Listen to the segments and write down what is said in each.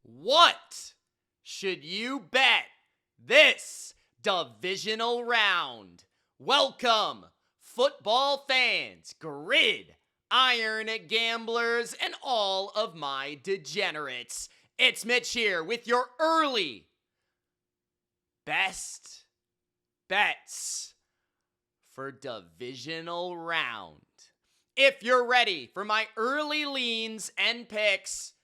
What should you bet this divisional round? Welcome, football fans, grid, iron gamblers, and all of my degenerates. It's Mitch here with your early best bets for divisional round. If you're ready for my early leans and picks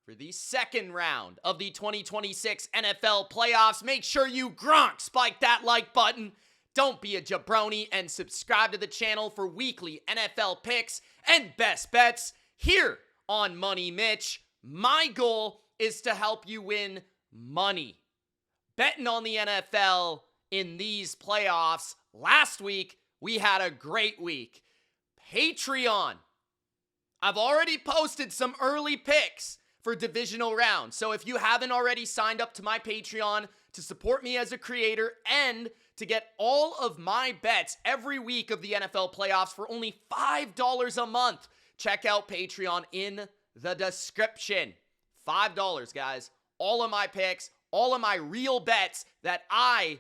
for the second round of the 2026 NFL playoffs, make sure you spike that like button. Don't be a jabroni and subscribe to the channel for weekly NFL picks and best bets here on Money Mitch. My goal is to help you win money betting on the NFL in these playoffs. Last week, we had a great week. Patreon. I've already posted some early picks for divisional round. So if you haven't already signed up to my Patreon to support me as a creator and to get all of my bets every week of the NFL playoffs for only $5 a month, check out Patreon in the description. $5, guys. All of my picks, all of my real bets that I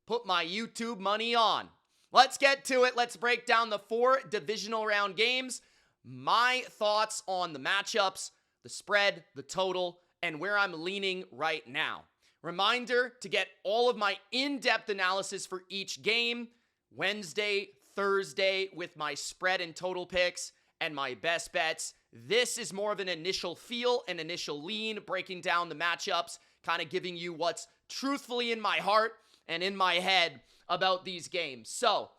put my YouTube money on. Let's get to it. Let's break down the 4 divisional round games, my thoughts on the matchups, the spread, the total, and where I'm leaning right now. Reminder to get all of my in-depth analysis for each game Wednesday, Thursday with my spread and total picks and my best bets. This is more of an initial feel, an initial lean, breaking down the matchups, kind of giving you what's truthfully in my heart and in my head about these games. So,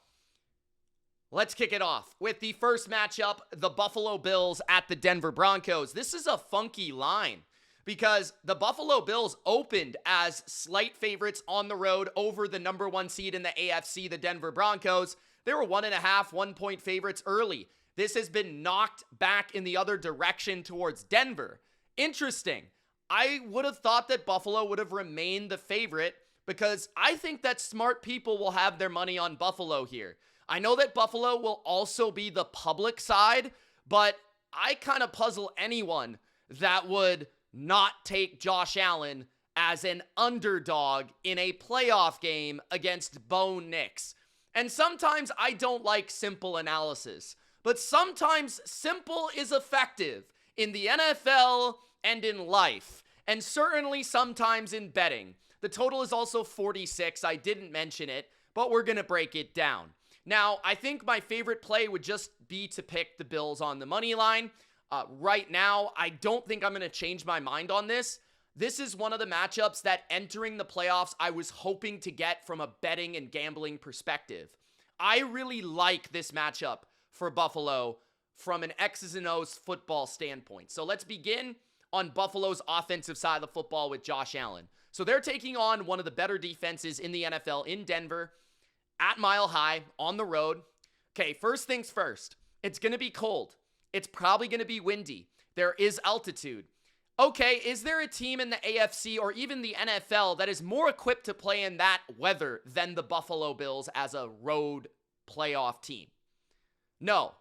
let's kick it off with the first matchup, the Buffalo Bills at the Denver Broncos. This is a funky line because the Buffalo Bills opened as slight favorites on the road over the number 1 seed in the AFC, the Denver Broncos. They were 1.5 1-point favorites early. This has been knocked back in the other direction towards Denver. Interesting. I would have thought that Buffalo would have remained the favorite because I think that smart people will have their money on Buffalo here. I know that Buffalo will also be the public side, but I kind of puzzle anyone that would not take Josh Allen as an underdog in a playoff game against Bo Nix. And sometimes I don't like simple analysis, but sometimes simple is effective in the NFL and in life, and certainly sometimes in betting. The total is also 46. I didn't mention it, but we're going to break it down. Now, I think my favorite play would just be to pick the Bills on the money line. Right now, I don't think I'm going to change my mind on this. This is one of the matchups that entering the playoffs, I was hoping to get from a betting and gambling perspective. I really like this matchup for Buffalo from an X's and O's football standpoint. So let's begin on Buffalo's offensive side of the football with Josh Allen. So they're taking on one of the better defenses in the NFL in Denver at Mile High on the road. Okay, first things first. It's going to be cold. It's probably going to be windy. There is altitude. Okay, is there a team in the AFC or even the NFL that is more equipped to play in that weather than the Buffalo Bills as a road playoff team? No.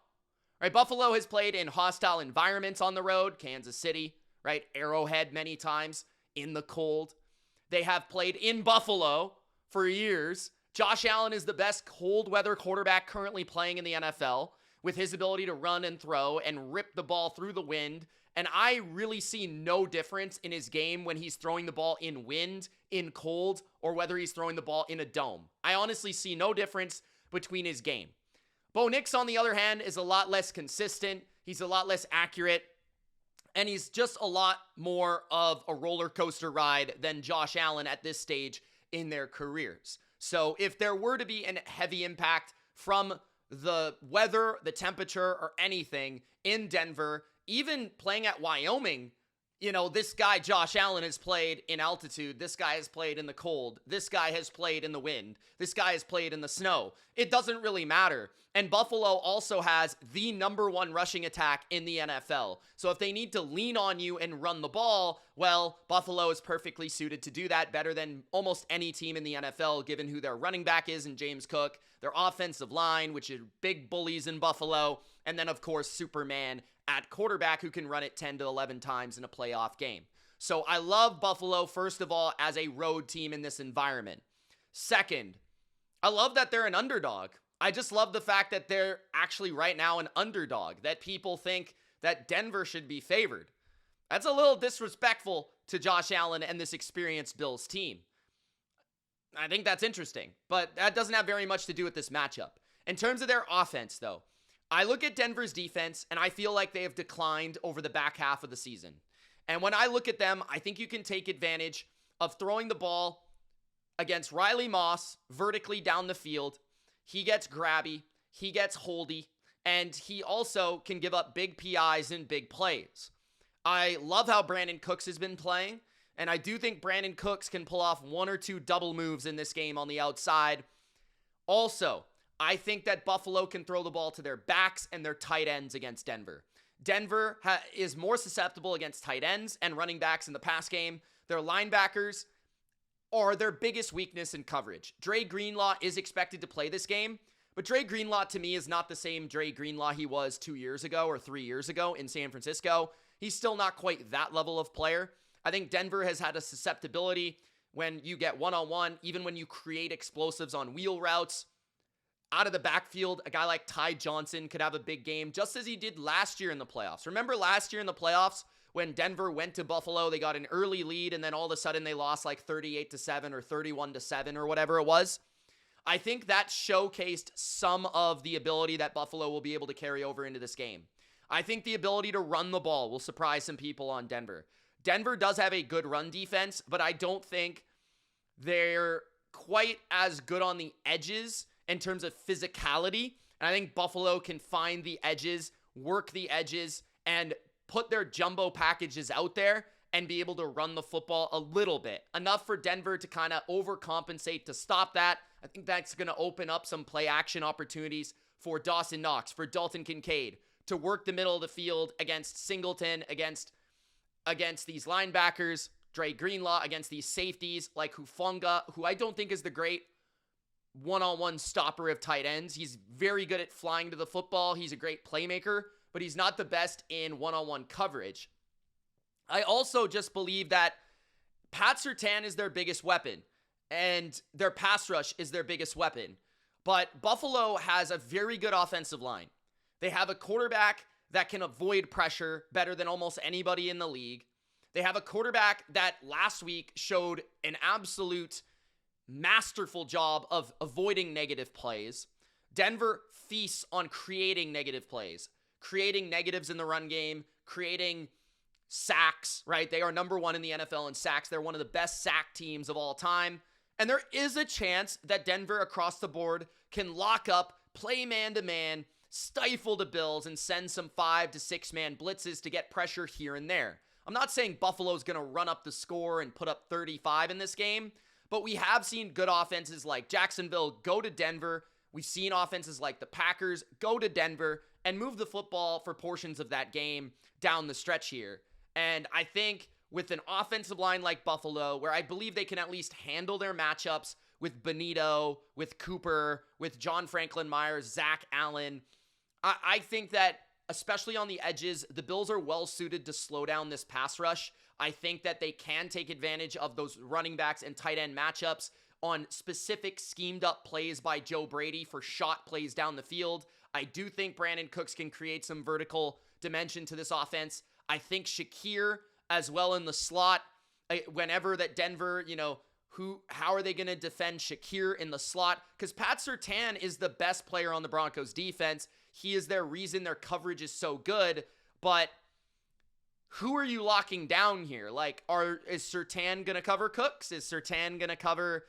Right, Buffalo has played in hostile environments on the road. Kansas City, right? Arrowhead many times in the cold. They have played in Buffalo for years. Josh Allen is the best cold weather quarterback currently playing in the NFL with his ability to run and throw and rip the ball through the wind. And I really see no difference in his game when he's throwing the ball in wind, in cold, or whether he's throwing the ball in a dome. I honestly see no difference between his game. Bo Nix, on the other hand, is a lot less consistent. He's a lot less accurate. And he's just a lot more of a roller coaster ride than Josh Allen at this stage in their careers. So if there were to be a heavy impact from the weather, the temperature, or anything in Denver, even playing at Wyoming, you know, this guy, Josh Allen, has played in altitude. This guy has played in the cold. This guy has played in the wind. This guy has played in the snow. It doesn't really matter. And Buffalo also has the number 1 rushing attack in the NFL. So if they need to lean on you and run the ball, well, Buffalo is perfectly suited to do that better than almost any team in the NFL, given who their running back is in James Cook, their offensive line, which is big bullies in Buffalo, and then, of course, Superman at quarterback who can run it 10 to 11 times in a playoff game. So I love Buffalo, first of all, as a road team in this environment. Second, I love that they're an underdog. I just love the fact that they're actually right now an underdog, that people think that Denver should be favored. That's a little disrespectful to Josh Allen and this experienced Bills team. I think that's interesting, but that doesn't have very much to do with this matchup. In terms of their offense, though, I look at Denver's defense, and I feel like they have declined over the back half of the season. And when I look at them, I think you can take advantage of throwing the ball against Riley Moss vertically down the field. He gets grabby, he gets holdy, and he also can give up big PIs and big plays. I love how Brandon Cooks has been playing, and I do think Brandon Cooks can pull off one or two double moves in this game on the outside. Also, I think that Buffalo can throw the ball to their backs and their tight ends against Denver. Denver is more susceptible against tight ends and running backs in the pass game. Their linebackers are their biggest weakness in coverage. Dre Greenlaw is expected to play this game, but Dre Greenlaw to me is not the same Dre Greenlaw he was 2 years ago or 3 years ago in San Francisco. He's still not quite that level of player. I think Denver has had a susceptibility when you get one-on-one, even when you create explosives on wheel routes. Out of the backfield, a guy like Ty Johnson could have a big game, just as he did last year in the playoffs. Remember last year in the playoffs when Denver went to Buffalo, they got an early lead, and then all of a sudden they lost like 38-7 or 31-7 or whatever it was? I think that showcased some of the ability that Buffalo will be able to carry over into this game. I think the ability to run the ball will surprise some people on Denver. Denver does have a good run defense, but I don't think they're quite as good on the edges in terms of physicality. And I think Buffalo can find the edges, work the edges, and put their jumbo packages out there and be able to run the football a little bit. Enough for Denver to kind of overcompensate to stop that. I think that's going to open up some play action opportunities for Dawson Knox, for Dalton Kincaid, to work the middle of the field against Singleton, against these linebackers, Dre Greenlaw, against these safeties like Hufanga, who I don't think is the great one-on-one stopper of tight ends. He's very good at flying to the football. He's a great playmaker, but he's not the best in one-on-one coverage. I also just believe that Pat Surtain is their biggest weapon, and their pass rush is their biggest weapon. But Buffalo has a very good offensive line. They have a quarterback that can avoid pressure better than almost anybody in the league. They have a quarterback that last week showed an absolute masterful job of avoiding negative plays. Denver feasts on creating negative plays, creating negatives in the run game, creating sacks, right? They are number one in the NFL in sacks. They're one of the best sack teams of all time. And there is a chance that Denver across the board can lock up, play man-to-man, stifle the Bills, and send some 5 to 6 man blitzes to get pressure here and there. I'm not saying Buffalo's going to run up the score and put up 35 in this game, but we have seen good offenses like Jacksonville go to Denver. We've seen offenses like the Packers go to Denver and move the football for portions of that game down the stretch here. And I think with an offensive line like Buffalo, where I believe they can at least handle their matchups with Benito, with Cooper, with John Franklin Myers, Zach Allen, I think that, especially on the edges, the Bills are well suited to slow down this pass rush. I think that they can take advantage of those running backs and tight end matchups on specific schemed up plays by Joe Brady for shot plays down the field. I do think Brandon Cooks can create some vertical dimension to this offense. I think Shakir as well in the slot, whenever that Denver, how are they going to defend Shakir in the slot? Because Pat Surtain is the best player on the Broncos defense. He is their reason their coverage is so good. But who are you locking down here? Is Surtain going to cover Cooks? Is Surtain going to cover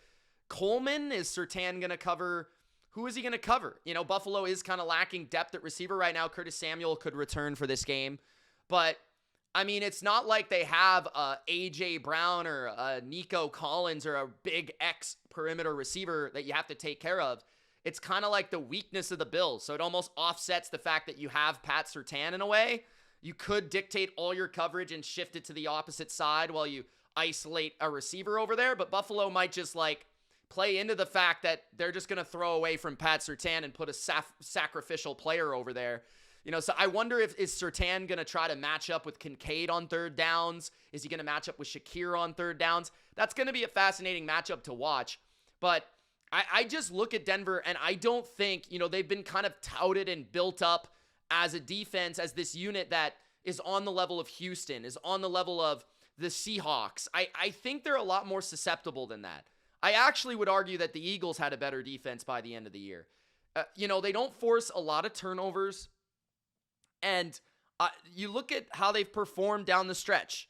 Coleman? Is Surtain going to cover... Who is he going to cover? Buffalo is kind of lacking depth at receiver right now. Curtis Samuel could return for this game. But, it's not like they have a A.J. Brown or a Nico Collins or a big X perimeter receiver that you have to take care of. It's kind of like the weakness of the Bills. So it almost offsets the fact that you have Pat Surtain in a way. You could dictate all your coverage and shift it to the opposite side while you isolate a receiver over there. But Buffalo might just play into the fact that they're just going to throw away from Pat Surtain and put a sacrificial player over there. So I wonder is Surtain going to try to match up with Kincaid on third downs? Is he going to match up with Shakir on third downs? That's going to be a fascinating matchup to watch. But I just look at Denver, and I don't think, they've been kind of touted and built up as a defense, as this unit that is on the level of Houston, is on the level of the Seahawks. I think they're a lot more susceptible than that. I actually would argue that the Eagles had a better defense by the end of the year. They don't force a lot of turnovers. And you look at how they've performed down the stretch.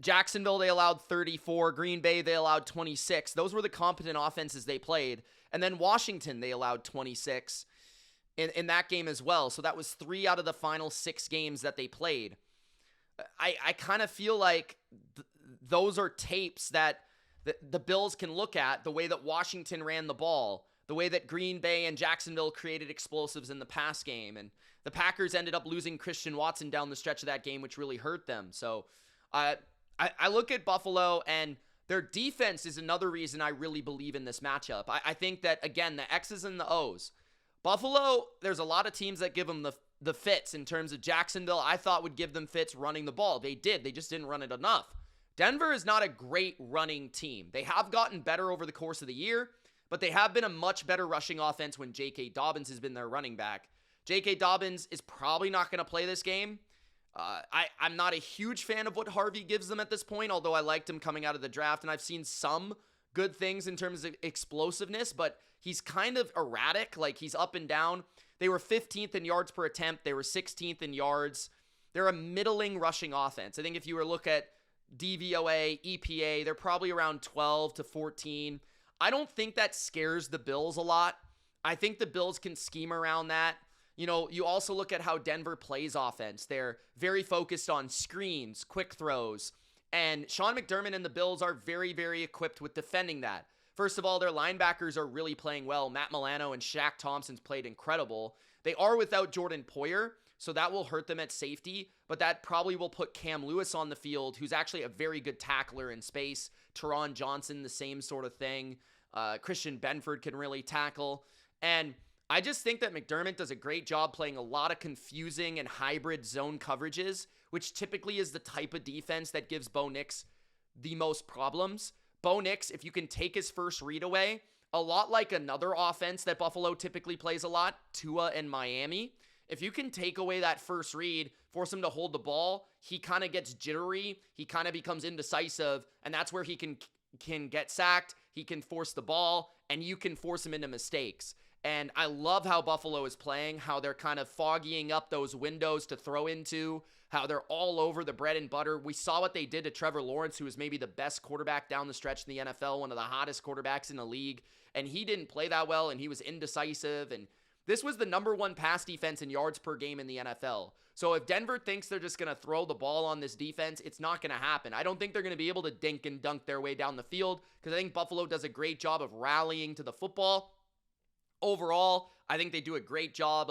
Jacksonville, they allowed 34. Green Bay, they allowed 26. Those were the competent offenses they played. And then Washington, they allowed 26 in that game as well. So that was 3 out of the final 6 games that they played. I kind of feel like those are tapes that the Bills can look at, the way that Washington ran the ball, the way that Green Bay and Jacksonville created explosives in the pass game. And the Packers ended up losing Christian Watson down the stretch of that game, which really hurt them. So I look at Buffalo, and their defense is another reason I really believe in this matchup. I think that, again, the X's and the O's. Buffalo, there's a lot of teams that give them the fits in terms of Jacksonville. I thought would give them fits running the ball. They did. They just didn't run it enough. Denver is not a great running team. They have gotten better over the course of the year, but they have been a much better rushing offense when J.K. Dobbins has been their running back. J.K. Dobbins is probably not going to play this game. I'm not a huge fan of what Harvey gives them at this point, although I liked him coming out of the draft, and I've seen some good things in terms of explosiveness, but he's kind of erratic. Like, he's up and down. They were 15th in yards per attempt. They were 16th in yards. They're a middling rushing offense. I think if you were to look at DVOA, EPA, they're probably around 12 to 14. I don't think that scares the Bills a lot. I think the Bills can scheme around that. You also look at how Denver plays offense. They're very focused on screens, quick throws, and Sean McDermott and the Bills are very, very equipped with defending that. First of all, their linebackers are really playing well. Matt Milano and Shaq Thompson's played incredible. They are without Jordan Poyer, so that will hurt them at safety, but that probably will put Cam Lewis on the field, who's actually a very good tackler in space. Teron Johnson, the same sort of thing. Christian Benford can really tackle. And I just think that McDermott does a great job playing a lot of confusing and hybrid zone coverages, which typically is the type of defense that gives Bo Nix the most problems. Bo Nix, if you can take his first read away, a lot like another offense that Buffalo typically plays a lot, Tua and Miami, if you can take away that first read, force him to hold the ball, he kind of gets jittery, he kind of becomes indecisive, and that's where he can get sacked, he can force the ball, and you can force him into mistakes. And I love how Buffalo is playing, how they're kind of foggying up those windows to throw into, how they're all over the bread and butter. We saw what they did to Trevor Lawrence, who was maybe the best quarterback down the stretch in the NFL, one of the hottest quarterbacks in the league, and he didn't play that well, and he was indecisive, and this was the number 1 pass defense in yards per game in the NFL. So if Denver thinks they're just going to throw the ball on this defense, it's not going to happen. I don't think they're going to be able to dink and dunk their way down the field, because I think Buffalo does a great job of rallying to the football. Overall, I think they do a great job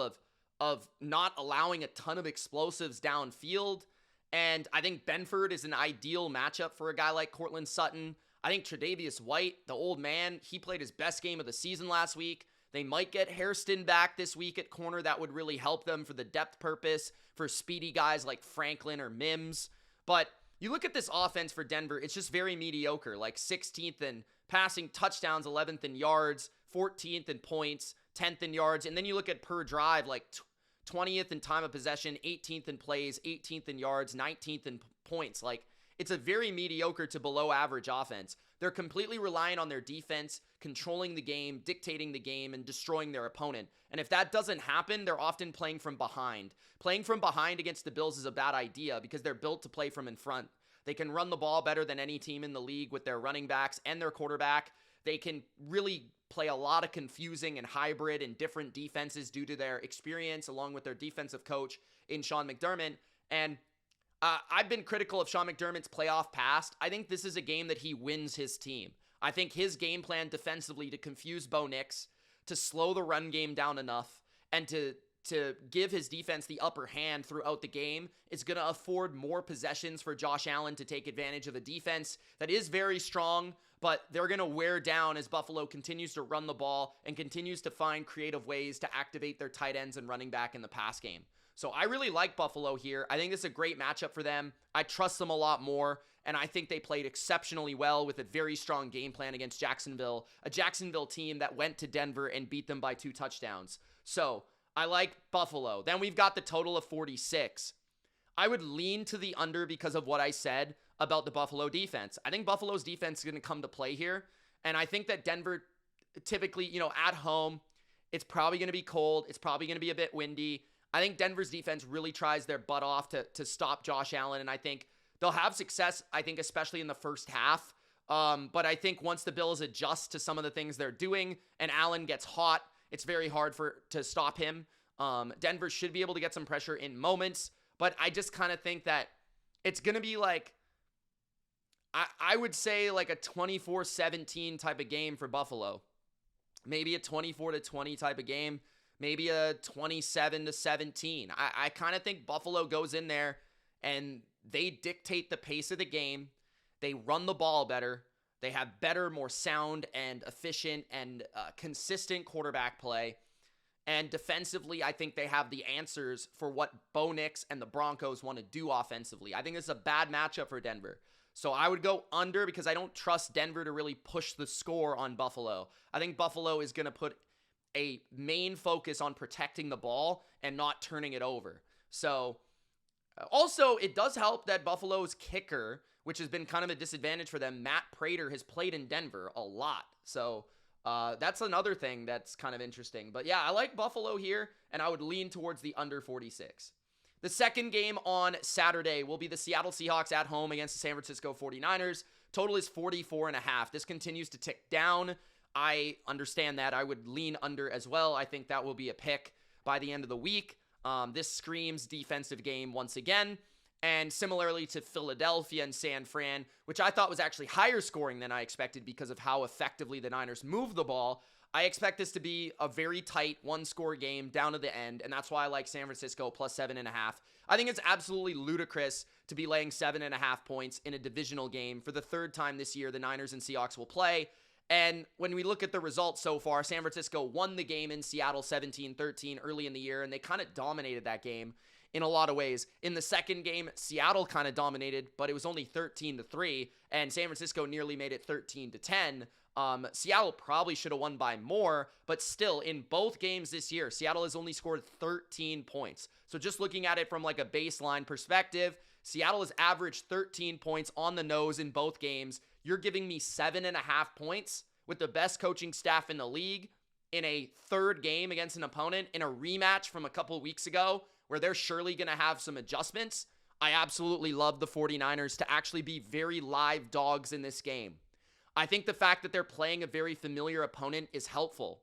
of not allowing a ton of explosives downfield. And I think Benford is an ideal matchup for a guy like Cortland Sutton. I think Tre'Davious White, the old man, he played his best game of the season last week. They might get Hairston back this week at corner. That would really help them for the depth purpose, for speedy guys like Franklin or Mims. But you look at this offense for Denver, it's just very mediocre, like 16th in passing touchdowns, 11th in yards, 14th in points, 10th in yards. And then you look at per drive, like 20th in time of possession, 18th in plays, 18th in yards, 19th in points. Like, it's a very mediocre to below average offense. They're completely reliant on their defense, controlling the game, dictating the game, and destroying their opponent. And if that doesn't happen, they're often playing from behind. Playing from behind against the Bills is a bad idea because they're built to play from in front. They can run the ball better than any team in the league with their running backs and their quarterback. They can really play a lot of confusing and hybrid and different defenses due to their experience along with their defensive coach in Sean McDermott. And I've been critical of Sean McDermott's playoff past. I think this is a game that he wins his team. I think his game plan defensively to confuse Bo Nix, to slow the run game down enough, and to to give his defense the upper hand throughout the game. It's going to afford more possessions for Josh Allen to take advantage of a defense that is very strong, but they're going to wear down as Buffalo continues to run the ball and continues to find creative ways to activate their tight ends and running back in the pass game. So I really like Buffalo here. I think this is a great matchup for them. I trust them a lot more, and I think they played exceptionally well with a very strong game plan against Jacksonville, a Jacksonville team that went to Denver and beat them by 2 touchdowns. So I like Buffalo. Then we've got the total of 46. I would lean to the under because of what I said about the Buffalo defense. I think Buffalo's defense is going to come to play here, and I think that Denver typically, at home, it's probably going to be cold. It's probably going to be a bit windy. I think Denver's defense really tries their butt off to stop Josh Allen, and I think they'll have success, especially in the first half. But I think once the Bills adjust to some of the things they're doing and Allen gets hot, it's very hard to stop him. Denver should be able to get some pressure in moments, but I just kind of think that it's going to be like, I would say like a 24-17 type of game for Buffalo. Maybe a 24-20 type of game. Maybe a 27-17. I kind of think Buffalo goes in there and they dictate the pace of the game. They run the ball better. They have better, more sound and efficient and consistent quarterback play. And defensively, I think they have the answers for what Bo Nix and the Broncos want to do offensively. I think this is a bad matchup for Denver. So I would go under because I don't trust Denver to really push the score on Buffalo. I think Buffalo is going to put a main focus on protecting the ball and not turning it over. So also, it does help that Buffalo's kicker, which has been kind of a disadvantage for them, Matt Prater, has played in Denver a lot. So that's another thing that's kind of interesting. But yeah, I like Buffalo here, and I would lean towards the under 46. The second game on Saturday will be the Seattle Seahawks at home against the San Francisco 49ers. Total is 44.5. This continues to tick down. I understand that. I would lean under as well. I think that will be a pick by the end of the week. This screams defensive game once again. And similarly to Philadelphia and San Fran, which I thought was actually higher scoring than I expected because of how effectively the Niners move the ball, I expect this to be a very tight one-score game down to the end, and that's why I like San Francisco plus 7.5. I think it's absolutely ludicrous to be laying 7.5 points in a divisional game. For the third time this year, the Niners and Seahawks will play. And when we look at the results so far, San Francisco won the game in Seattle 17-13 early in the year, and they kind of dominated that game in a lot of ways. In the second game, Seattle kind of dominated, but it was only 13-3, and San Francisco nearly made it 13-10. Seattle probably should have won by more, but still, in both games this year, Seattle has only scored 13 points. So just looking at it from like a baseline perspective, Seattle has averaged 13 points on the nose in both games. You're giving me 7.5 points with the best coaching staff in the league in a third game against an opponent in a rematch from a couple weeks ago where they're surely going to have some adjustments. I absolutely love the 49ers to actually be very live dogs in this game. I think the fact that they're playing a very familiar opponent is helpful.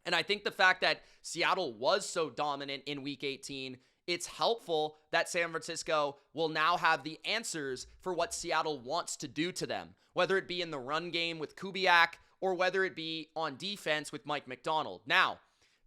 And I think the fact that Seattle was so dominant in Week 18, it's helpful that San Francisco will now have the answers for what Seattle wants to do to them, whether it be in the run game with Kubiak or whether it be on defense with Mike McDonald. Now,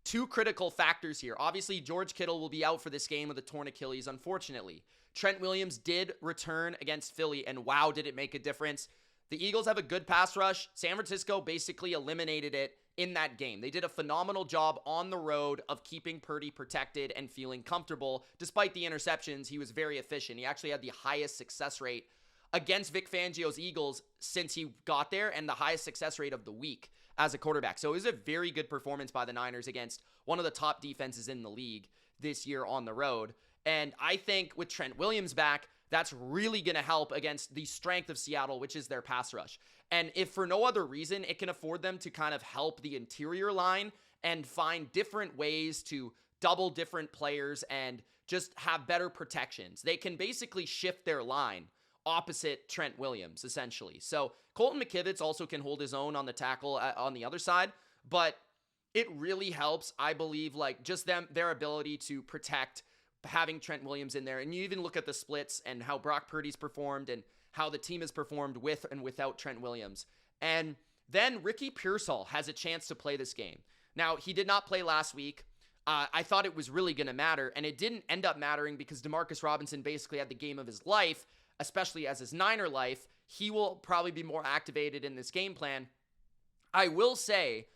two critical factors here. Obviously, George Kittle will be out for this game with a torn Achilles, unfortunately. Trent Williams did return against Philly, and wow, did it make a difference. The Eagles have a good pass rush. San Francisco basically eliminated it in that game. They did a phenomenal job on the road of keeping Purdy protected and feeling comfortable. Despite the interceptions, he was very efficient. He actually had the highest success rate against Vic Fangio's Eagles since he got there and the highest success rate of the week as a quarterback. So it was a very good performance by the Niners against one of the top defenses in the league this year on the road. And I think with Trent Williams back, that's really going to help against the strength of Seattle, which is their pass rush. And if for no other reason, it can afford them to kind of help the interior line and find different ways to double different players and just have better protections. They can basically shift their line opposite Trent Williams, essentially. So Colton McKivitz also can hold his own on the tackle on the other side, but it really helps, I believe, like just their ability to protect having Trent Williams in there. And you even look at the splits and how Brock Purdy's performed and how the team has performed with and without Trent Williams. And then Ricky Pearsall has a chance to play this game. Now, he did not play last week. I thought it was really going to matter, and it didn't end up mattering because Demarcus Robinson basically had the game of his life, especially as his Niner life. He will probably be more activated in this game plan. I will say,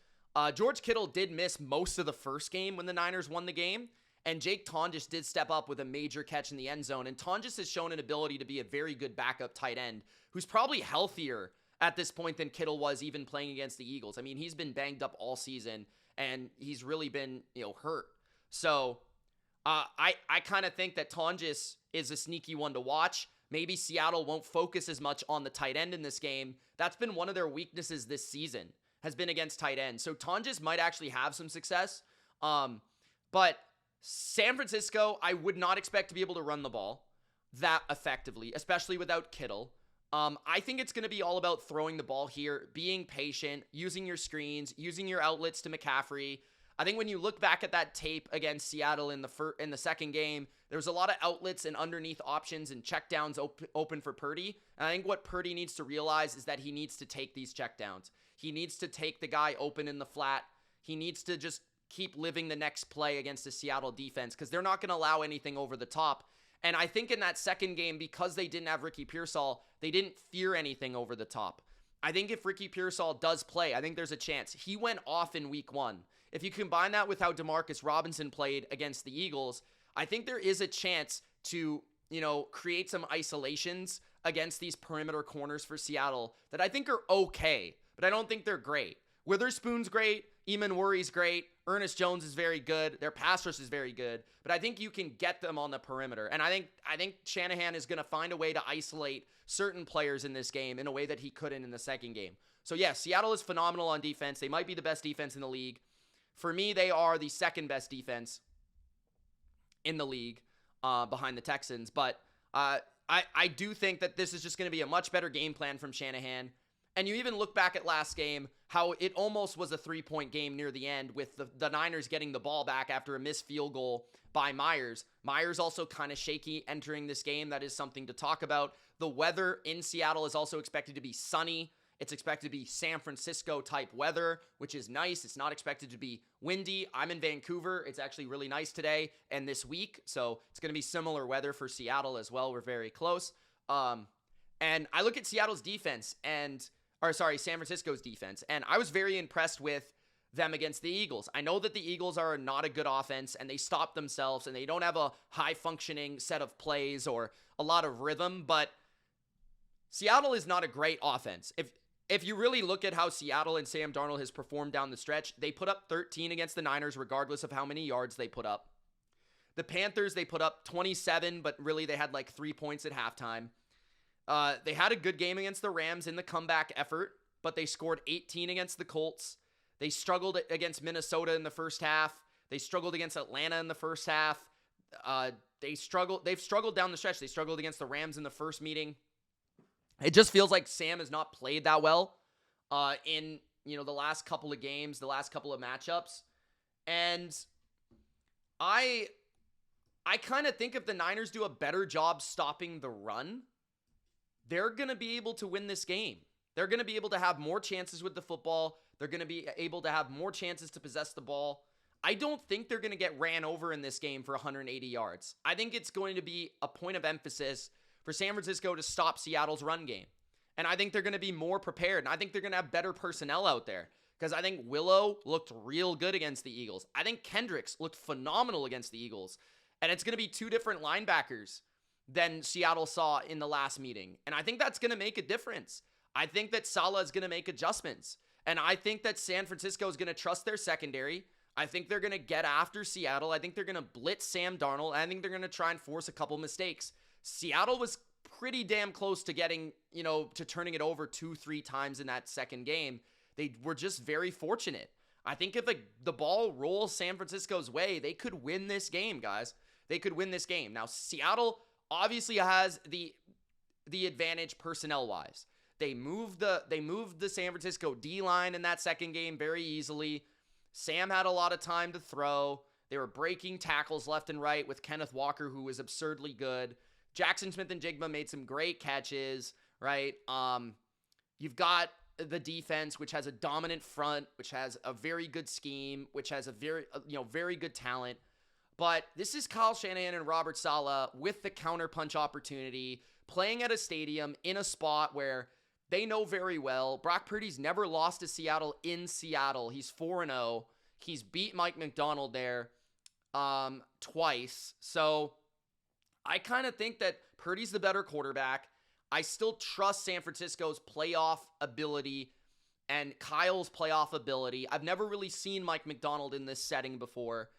George Kittle did miss most of the first game when the Niners won the game, and Jake Tonjes did step up with a major catch in the end zone, and Tonjes has shown an ability to be a very good backup tight end who's probably healthier at this point than Kittle was even playing against the Eagles. I mean, he's been banged up all season, and he's really been, hurt. So I kind of think that Tonjes is a sneaky one to watch. Maybe Seattle won't focus as much on the tight end in this game. That's been one of their weaknesses this season, has been against tight end. So Tonjes might actually have some success. But San Francisco, I would not expect to be able to run the ball that effectively, especially without Kittle. I think it's going to be all about throwing the ball here, being patient, using your screens, using your outlets to McCaffrey. I think when you look back at that tape against Seattle in the second game, there was a lot of outlets and underneath options and checkdowns open for Purdy. And I think what Purdy needs to realize is that he needs to take these checkdowns. He needs to take the guy open in the flat. He needs to just keep living the next play against the Seattle defense because they're not going to allow anything over the top. And I think in that second game, because they didn't have Ricky Pearsall, they didn't fear anything over the top. I think if Ricky Pearsall does play, I think there's a chance. He went off in week 1. If you combine that with how Demarcus Robinson played against the Eagles, I think there is a chance to, create some isolations against these perimeter corners for Seattle that I think are okay, but I don't think they're great. Witherspoon's great. Eamon Worry's great. Ernest Jones is very good. Their pass rush is very good, but I think you can get them on the perimeter. And I think Shanahan is going to find a way to isolate certain players in this game in a way that he couldn't in the second game. So yeah, Seattle is phenomenal on defense. They might be the best defense in the league. For me, they are the second best defense in the league behind the Texans. But I do think that this is just going to be a much better game plan from Shanahan. And you even look back at last game, how it almost was a 3-point game near the end with the Niners getting the ball back after a missed field goal by Myers. Myers also kind of shaky entering this game. That is something to talk about. The weather in Seattle is also expected to be sunny. It's expected to be San Francisco type weather, which is nice. It's not expected to be windy. I'm in Vancouver. It's actually really nice today and this week. So it's going to be similar weather for Seattle as well. We're very close. And I look at Seattle's defense San Francisco's defense, and I was very impressed with them against the Eagles. I know that the Eagles are not a good offense, and they stop themselves, and they don't have a high-functioning set of plays or a lot of rhythm, but Seattle is not a great offense. If you really look at how Seattle and Sam Darnold has performed down the stretch, they put up 13 against the Niners regardless of how many yards they put up. The Panthers, they put up 27, but really they had like 3 points at halftime. They had a good game against the Rams in the comeback effort, but they scored 18 against the Colts. They struggled against Minnesota in the first half. They struggled against Atlanta in the first half. They've struggled down the stretch. They struggled against the Rams in the first meeting. It just feels like Sam has not played that well in the last couple of games, the last couple of matchups. And I kind of think if the Niners do a better job stopping the run, they're going to be able to win this game. They're going to be able to have more chances with the football. They're going to be able to have more chances to possess the ball. I don't think they're going to get ran over in this game for 180 yards. I think it's going to be a point of emphasis for San Francisco to stop Seattle's run game. And I think they're going to be more prepared. And I think they're going to have better personnel out there. Because I think Willow looked real good against the Eagles. I think Kendricks looked phenomenal against the Eagles. And it's going to be two different linebackers than Seattle saw in the last meeting. And I think that's going to make a difference. I think that Saleh is going to make adjustments. And I think that San Francisco is going to trust their secondary. I think they're going to get after Seattle. I think they're going to blitz Sam Darnold. I think they're going to try and force a couple mistakes. Seattle was pretty damn close to getting, to turning it over 2-3 times in that second game. They were just very fortunate. I think if the ball rolls San Francisco's way, they could win this game, guys. They could win this game. Now, Seattle obviously has the advantage personnel-wise. They moved the San Francisco D-line in that second game very easily. Sam had a lot of time to throw. They were breaking tackles left and right with Kenneth Walker, who was absurdly good. Jackson Smith and Jigba made some great catches, right? You've got the defense, which has a dominant front, which has a very good scheme, which has a very good talent. But this is Kyle Shanahan and Robert Saleh with the counterpunch opportunity, playing at a stadium in a spot where they know very well. Brock Purdy's never lost to Seattle in Seattle. He's 4-0. He's beat Mike McDonald there twice. So I kind of think that Purdy's the better quarterback. I still trust San Francisco's playoff ability and Kyle's playoff ability. I've never really seen Mike McDonald in this setting before.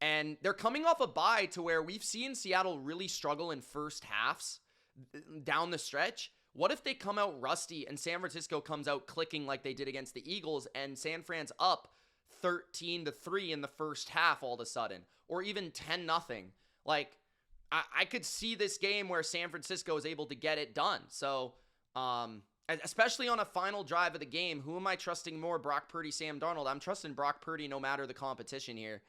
And they're coming off a bye to where we've seen Seattle really struggle in first halves down the stretch. What if they come out rusty and San Francisco comes out clicking like they did against the Eagles and San Fran's up 13-3 in the first half all of a sudden, or even 10-0? Like, I could see this game where San Francisco is able to get it done. So, especially on a final drive of the game, who am I trusting more, Brock Purdy, Sam Darnold? I'm trusting Brock Purdy no matter the competition here.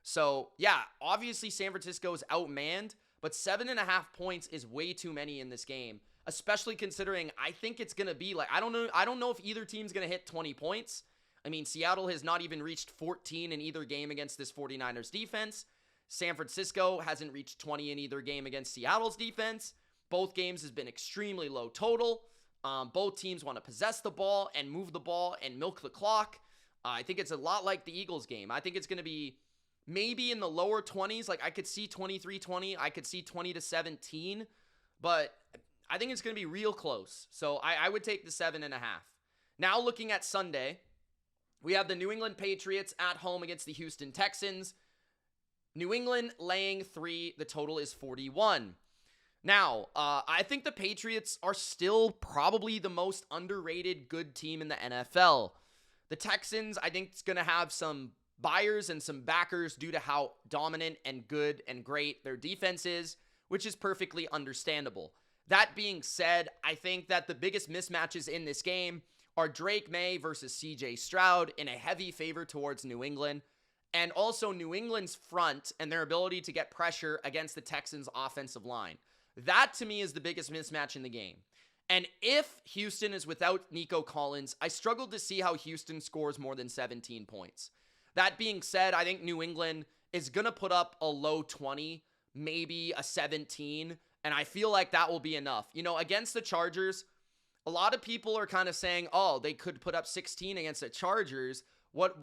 So, yeah, obviously San Francisco is outmanned, but 7.5 points is way too many in this game, especially considering I think it's going to be like, I don't know if either team's going to hit 20 points. I mean, Seattle has not even reached 14 in either game against this 49ers defense. San Francisco hasn't reached 20 in either game against Seattle's defense. Both games has been extremely low total. Both teams want to possess the ball and move the ball and milk the clock. I think it's a lot like the Eagles game. I think it's going to be maybe in the lower 20s. Like, I could see 23-20. I could see 20-17. But I think it's going to be real close. So I would take the 7.5. Now looking at Sunday, we have the New England Patriots at home against the Houston Texans. New England laying 3. The total is 41. Now, I think the Patriots are still probably the most underrated good team in the NFL. The Texans, I think, is going to have some buyers and some backers due to how dominant and good and great their defense is, which is perfectly understandable. That being said, I think that the biggest mismatches in this game are Drake May versus CJ Stroud in a heavy favor towards New England, and also New England's front and their ability to get pressure against the Texans' offensive line. That, to me, is the biggest mismatch in the game. And if Houston is without Nico Collins, I struggle to see how Houston scores more than 17 points. That being said, I think New England is going to put up a low 20, maybe a 17, and I feel like that will be enough. You know, against the Chargers, a lot of people are kind of saying, oh, they could put up 16 against the Chargers. What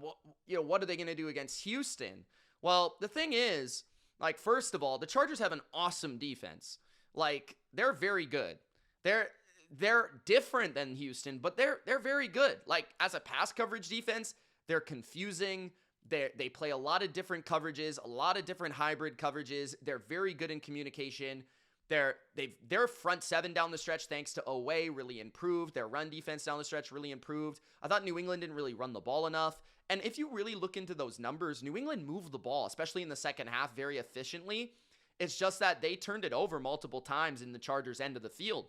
are they going to do against Houston? Well, the thing is, like, first of all, the Chargers have an awesome defense. Like, they're very good. They're different than Houston, but they're very good. Like, as a pass coverage defense, they're confusing. They play a lot of different coverages, a lot of different hybrid coverages. They're very good in communication. Their front seven down the stretch, thanks to Oweh, really improved. Their run defense down the stretch really improved. I thought New England didn't really run the ball enough. And if you really look into those numbers, New England moved the ball, especially in the second half, very efficiently. It's just that they turned it over multiple times in the Chargers' end of the field.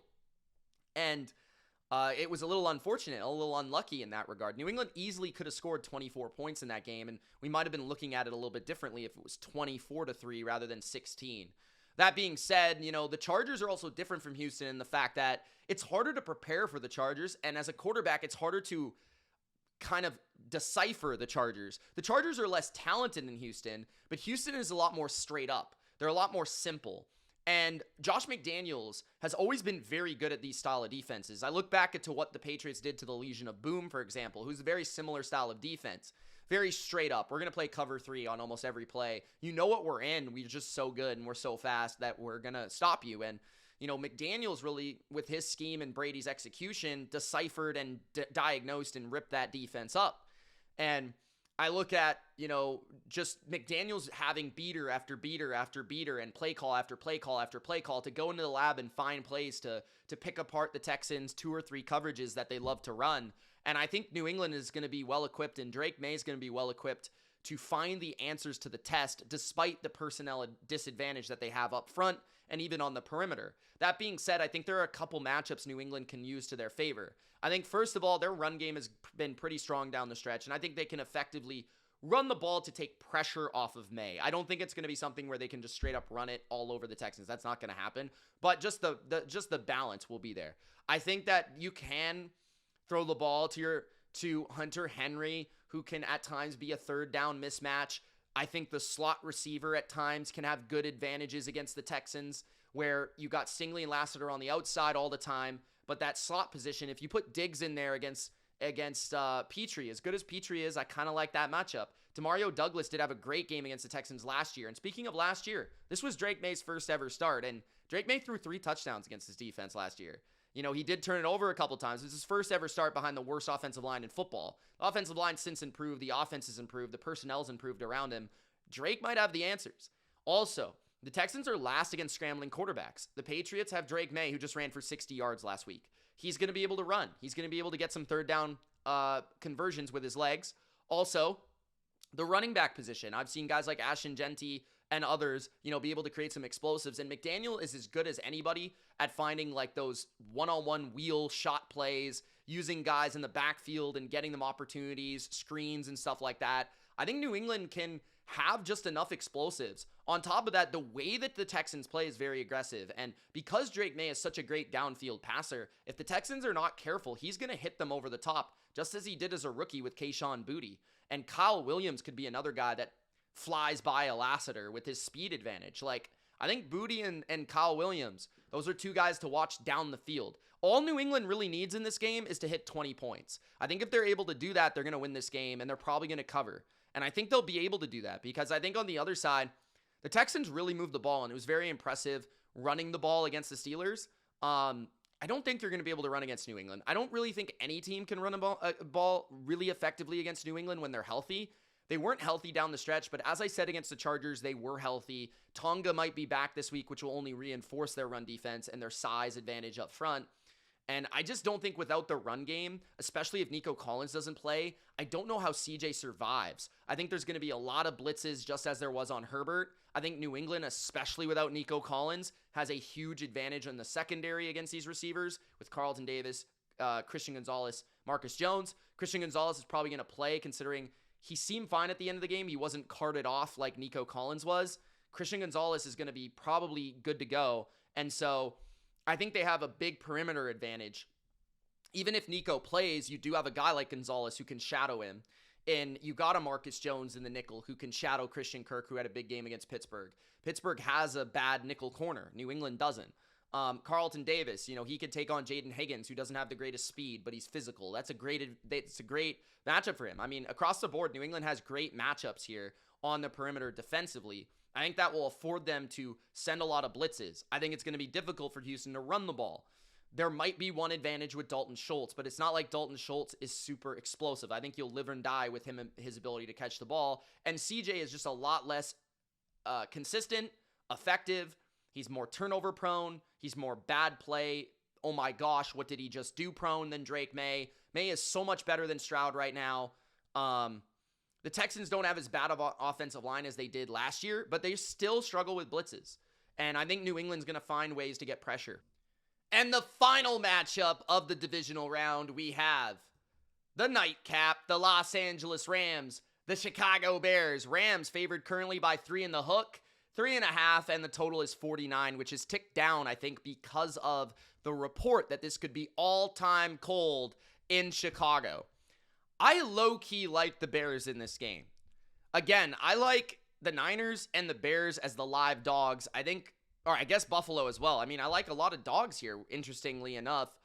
And it was a little unfortunate, a little unlucky in that regard. New England easily could have scored 24 points in that game, and we might have been looking at it a little bit differently if it was 24-3 rather than 16. That being said, you know, the Chargers are also different from Houston in the fact that it's harder to prepare for the Chargers, and as a quarterback, it's harder to kind of decipher the Chargers. The Chargers are less talented than Houston, but Houston is a lot more straight up. They're a lot more simple. And Josh McDaniels has always been very good at these style of defenses. I look back into what the Patriots did to the Legion of Boom, for example, who's a very similar style of defense. Very straight up. We're going to play cover 3 on almost every play. You know what we're in. We're just so good and we're so fast that we're going to stop you. And, you know, McDaniels really, with his scheme and Brady's execution, deciphered and diagnosed and ripped that defense up. And I look at, you know, just McDaniels having beater after beater after beater and play call after play call after play call to go into the lab and find plays to pick apart the Texans' 2 or 3 coverages that they love to run. And I think New England is going to be well-equipped, and Drake May is going to be well-equipped to find the answers to the test despite the personnel disadvantage that they have up front and even on the perimeter. That being said, I think there are a couple matchups New England can use to their favor. I think, first of all, their run game has been pretty strong down the stretch, and I think they can effectively run the ball to take pressure off of May. I don't think it's going to be something where they can just straight up run it all over the Texans. That's not going to happen, but just the balance will be there. I think that you can throw the ball to Hunter Henry, who can at times be a third down mismatch. I think the slot receiver at times can have good advantages against the Texans, where you got Stingley and Lassiter on the outside all the time, but that slot position, if you put Diggs in there against Petrie, as good as Petrie is, I kind of like that matchup. Demario Douglas did have a great game against the Texans last year. And speaking of last year, this was Drake May's first ever start. And Drake May threw 3 touchdowns against his defense last year. You know, he did turn it over a couple times. It was his first ever start behind the worst offensive line in football. The offensive line since improved. The offense has improved. The personnel's improved around him. Drake might have the answers. Also, the Texans are last against scrambling quarterbacks. The Patriots have Drake May, who just ran for 60 yards last week. He's going to be able to run. He's going to be able to get some third down conversions with his legs. Also, the running back position. I've seen guys like Ashton Genty and others, you know, be able to create some explosives. And McDaniel is as good as anybody at finding like those one-on-one wheel shot plays, using guys in the backfield and getting them opportunities, screens and stuff like that. I think New England can have just enough explosives. On top of that, the way that the Texans play is very aggressive. And because Drake May is such a great downfield passer, if the Texans are not careful, he's going to hit them over the top, just as he did as a rookie with Kayshon Boutte. And Kyle Williams could be another guy that flies by a Lassiter with his speed advantage. Like, I think Boutte and Kyle Williams, those are 2 guys to watch down the field. All New England really needs in this game is to hit 20 points. I think if they're able to do that, they're going to win this game, and they're probably going to cover. And I think they'll be able to do that because I think on the other side, the Texans really moved the ball, and it was very impressive running the ball against the Steelers. I don't think they're going to be able to run against New England. I don't really think any team can run a ball really effectively against New England when they're healthy. They weren't healthy down the stretch, but as I said against the Chargers, they were healthy. Tonga might be back this week, which will only reinforce their run defense and their size advantage up front. And I just don't think without the run game, especially if Nico Collins doesn't play, I don't know how CJ survives. I think there's going to be a lot of blitzes just as there was on Herbert. I think New England, especially without Nico Collins, has a huge advantage in the secondary against these receivers with Carlton Davis, Christian Gonzalez, Marcus Jones. Christian Gonzalez is probably going to play considering he seemed fine at the end of the game. He wasn't carted off like Nico Collins was. Christian Gonzalez is going to be probably good to go. And so I think they have a big perimeter advantage. Even if Nico plays, you do have a guy like Gonzalez who can shadow him. And you got a Marcus Jones in the nickel who can shadow Christian Kirk, who had a big game against Pittsburgh. Pittsburgh has a bad nickel corner. New England doesn't. Carlton Davis, you know, he could take on Jaden Higgins, who doesn't have the greatest speed, but he's physical. It's a great matchup for him. I mean, across the board, New England has great matchups here on the perimeter defensively. I think that will afford them to send a lot of blitzes. I think it's going to be difficult for Houston to run the ball. There might be one advantage with Dalton Schultz, but it's not like Dalton Schultz is super explosive. I think you'll live and die with him and his ability to catch the ball. And CJ is just a lot less consistent, effective. He's more turnover prone. He's more bad play. Oh my gosh, what did he just do prone than Drake May. May is so much better than Stroud right now. The Texans don't have as bad of an offensive line as they did last year, but they still struggle with blitzes. And I think New England's going to find ways to get pressure. And the final matchup of the divisional round, we have the nightcap, the Los Angeles Rams, the Chicago Bears. Rams favored currently by 3 in the hook, 3.5, and the total is 49, which is ticked down, I think, because of the report that this could be all-time cold in Chicago. I low-key like the Bears in this game. Again, I like the Niners and the Bears as the live dogs. I guess Buffalo as well. I mean, I like a lot of dogs here, interestingly enough.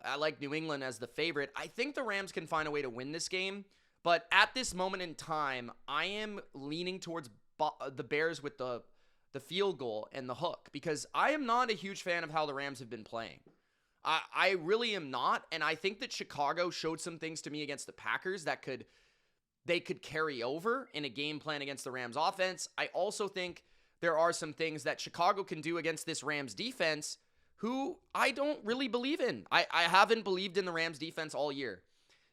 I like New England as the favorite. I think the Rams can find a way to win this game, but at this moment in time, I am leaning towards the Bears with the field goal and the hook because I am not a huge fan of how the Rams have been playing. I really am not, and I think that Chicago showed some things to me against the Packers that they could carry over in a game plan against the Rams offense. I also think there are some things that Chicago can do against this Rams defense who I don't really believe in. I haven't believed in the Rams defense all year.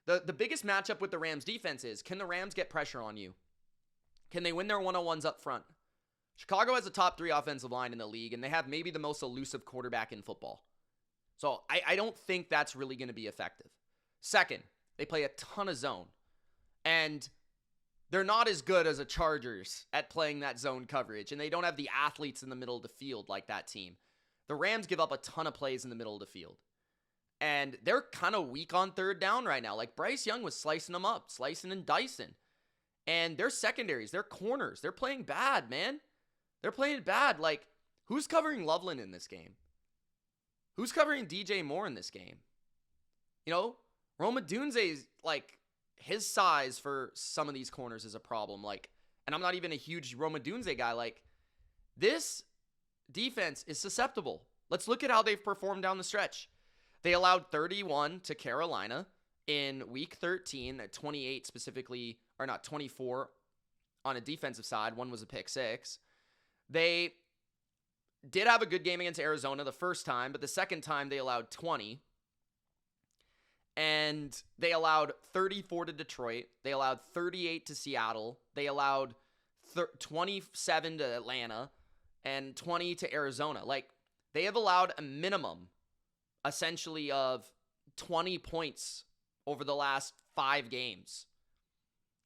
The biggest matchup with the Rams defense is, can the Rams get pressure on you? Can they win their one-on-ones up front? Chicago has a top 3 offensive line in the league, and they have maybe the most elusive quarterback in football. So I don't think that's really going to be effective. Second, they play a ton of zone. And they're not as good as the Chargers at playing that zone coverage. And they don't have the athletes in the middle of the field like that team. The Rams give up a ton of plays in the middle of the field. And they're kind of weak on third down right now. Like Bryce Young was slicing them up, slicing and dicing. And their secondaries, their corners, they're playing bad, man. They're playing bad. Like, who's covering Loveland in this game? Who's covering DJ Moore in this game? You know, Roma Dunze's, like, his size for some of these corners is a problem. Like, and I'm not even a huge Roma Dunze guy. Like, this defense is susceptible. Let's look at how they've performed down the stretch. They allowed 31 to Carolina in week 13, 28 specifically, or not 24 on a defensive side. One was a pick six. They did have a good game against Arizona the first time, but the second time they allowed 20. And they allowed 34 to Detroit. They allowed 38 to Seattle. They allowed 27 to Atlanta and 20 to Arizona. Like, they have allowed a minimum, essentially, of 20 points over the last 5 games.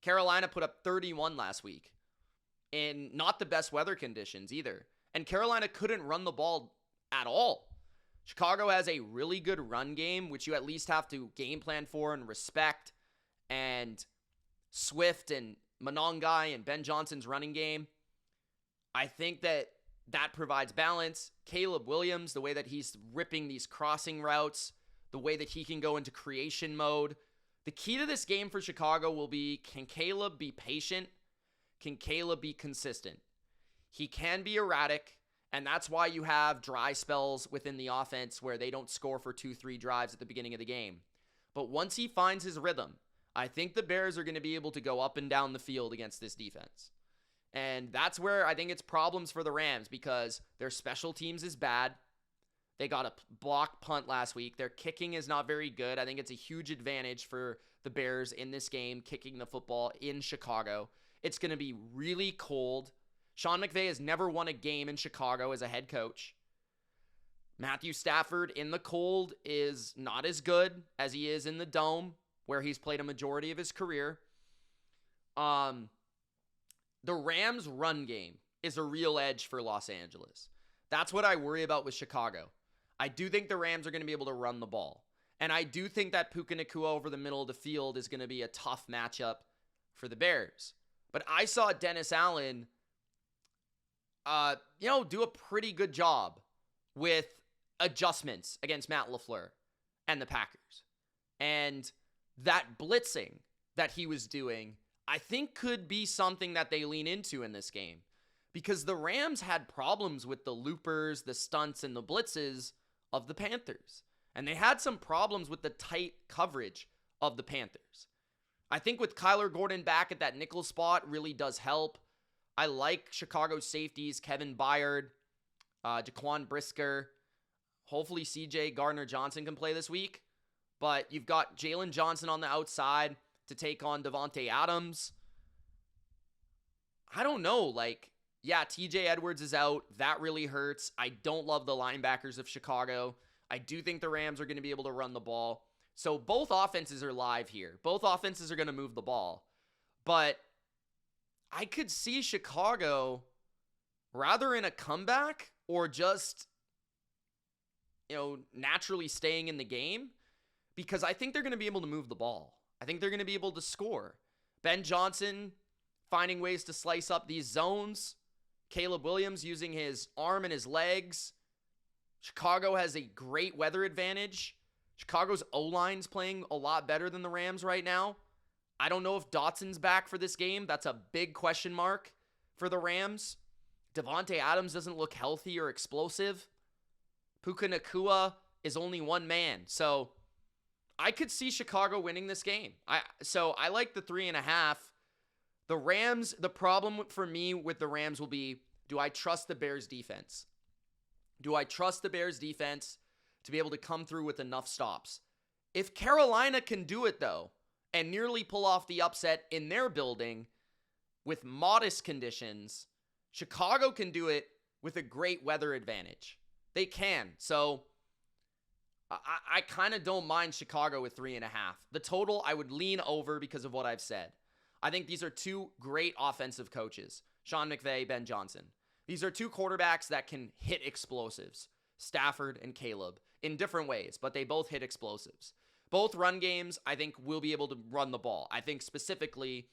Carolina put up 31 last week in not the best weather conditions either. And Carolina couldn't run the ball at all. Chicago has a really good run game, which you at least have to game plan for and respect. And Swift and Monongai and Ben Johnson's running game, I think that provides balance. Caleb Williams, the way that he's ripping these crossing routes, the way that he can go into creation mode. The key to this game for Chicago will be, can Caleb be patient? Can Caleb be consistent? He can be erratic, and that's why you have dry spells within the offense where they don't score for 2-3 drives at the beginning of the game. But once he finds his rhythm, I think the Bears are going to be able to go up and down the field against this defense. And that's where I think it's problems for the Rams, because their special teams is bad. They got a block punt last week. Their kicking is not very good. I think it's a huge advantage for the Bears in this game, kicking the football in Chicago. It's going to be really cold. Sean McVay has never won a game in Chicago as a head coach. Matthew Stafford in the cold is not as good as he is in the dome, where he's played a majority of his career. The Rams' run game is a real edge for Los Angeles. That's what I worry about with Chicago. I do think the Rams are going to be able to run the ball. And I do think that Puka Nacua over the middle of the field is going to be a tough matchup for the Bears. But I saw Dennis Allen do a pretty good job with adjustments against Matt LaFleur and the Packers. And that blitzing that he was doing, I think, could be something that they lean into in this game. Because the Rams had problems with the loopers, the stunts, and the blitzes of the Panthers. And they had some problems with the tight coverage of the Panthers. I think with Kyler Gordon back at that nickel spot really does help. I like Chicago's safeties, Kevin Byard, Jaquan Brisker. Hopefully CJ Gardner-Johnson can play this week. But you've got Jalen Johnson on the outside to take on Devontae Adams. I don't know. TJ Edwards is out. That really hurts. I don't love the linebackers of Chicago. I do think the Rams are going to be able to run the ball. So both offenses are live here. Both offenses are going to move the ball. But I could see Chicago rather in a comeback or just, naturally staying in the game, because I think they're going to be able to move the ball. I think they're going to be able to score. Ben Johnson finding ways to slice up these zones. Caleb Williams using his arm and his legs. Chicago has a great weather advantage. Chicago's O-line's playing a lot better than the Rams right now. I don't know if Dotson's back for this game. That's a big question mark for the Rams. Devontae Adams doesn't look healthy or explosive. Puka Nacua is only one man. So I could see Chicago winning this game. So I like the 3.5. The Rams, the problem for me with the Rams will be, do I trust the Bears defense? Do I trust the Bears defense to be able to come through with enough stops? If Carolina can do it, though, and nearly pull off the upset in their building with modest conditions, Chicago can do it with a great weather advantage. They can. So I kind of don't mind Chicago with 3.5. The total, I would lean over because of what I've said. I think these are two great offensive coaches, Sean McVay, Ben Johnson. These are two quarterbacks that can hit explosives, Stafford and Caleb. in different ways, but they both hit explosives. Both run games, I think, will be able to run the ball. I think specifically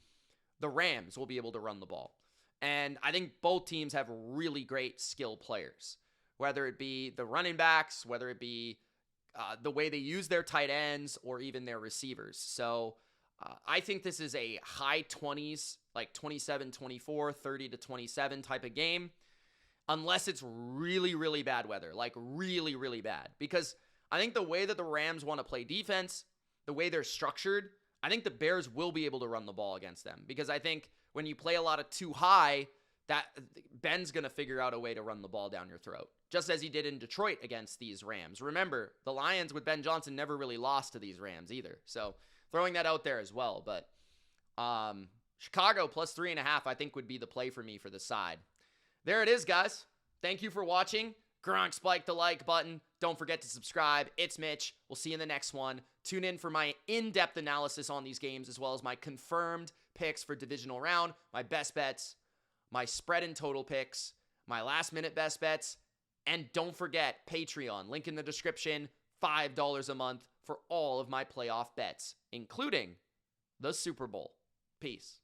the Rams will be able to run the ball. And I think both teams have really great skill players, whether it be the running backs, whether it be the way they use their tight ends, or even their receivers. So I think this is a high 20s, like 27-24, 30-27 type of game, unless it's really, really bad weather, like really, really bad. Because I think the way that the Rams want to play defense, the way they're structured, I think the Bears will be able to run the ball against them. Because I think when you play a lot of too high, that Ben's going to figure out a way to run the ball down your throat, just as he did in Detroit against these Rams. Remember, the Lions with Ben Johnson never really lost to these Rams either. So throwing that out there as well. But Chicago plus 3.5, I think, would be the play for me for the side. There it is, guys. Thank you for watching. Gronk spike the like button. Don't forget to subscribe. It's Mitch. We'll see you in the next one. Tune in for my in-depth analysis on these games, as well as my confirmed picks for divisional round, my best bets, my spread and total picks, my last-minute best bets, and don't forget Patreon. Link in the description. $5 a month for all of my playoff bets, including the Super Bowl. Peace.